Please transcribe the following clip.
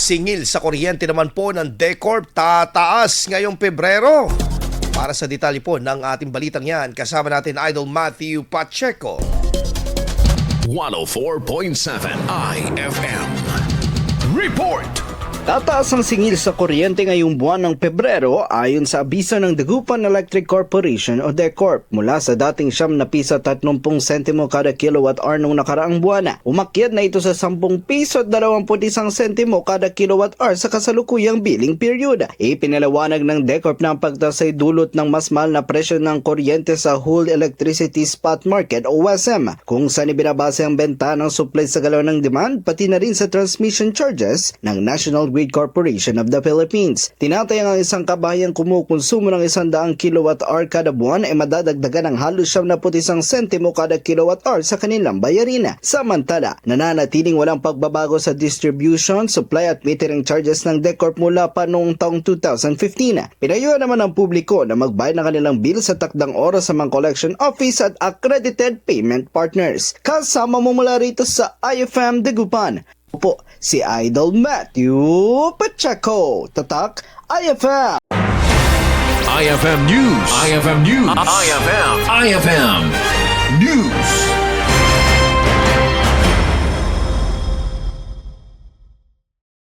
singil sa kuryente naman po ng DECORP tataas ngayong Pebrero. Para sa detalye po ng ating balitang yan, kasama natin Idol Matthew Pacheco. 104.7 IFM Report. Tataas ang singil sa kuryente ngayong buwan ng Pebrero ayon sa abiso ng Dagupan Electric Corporation o DECORP. Mula sa dating 9 piso 30 sentimo kada kilowatt-hour noong nakaraang buwan, umakyat na ito sa 10 piso 21 sentimo kada kilowatt-hour sa kasalukuyang billing period. Ipinalawanag ng DECORP na ang pagtaas ay dulot ng mas mahal na presyo ng kuryente sa Whole Electricity Spot Market o WESM, kung saan ibinabase ang benta ng supply sa galaw ng demand pati na rin sa transmission charges ng National Grid Corporation of the Philippines. Tinatayang ang isang kabayang kumukonsumo ng 100 kilowatt-hour kada buwan ay madadagdagan ng halos 71 sentimo kada kilowatt-hour sa kanilang bayarin. Samantala, nananatiling walang pagbabago sa distribution, supply at metering charges ng DECORP mula pa noong taong 2015. Pinayuhan naman ng publiko na magbayad ng kanilang bill sa takdang oras sa mga collection office at accredited payment partners. Kasama mo mula rito sa IFM Dagupan po si Idol Matthew Pacheco. Tatak IFM. IFM News. IFM News. IFM News.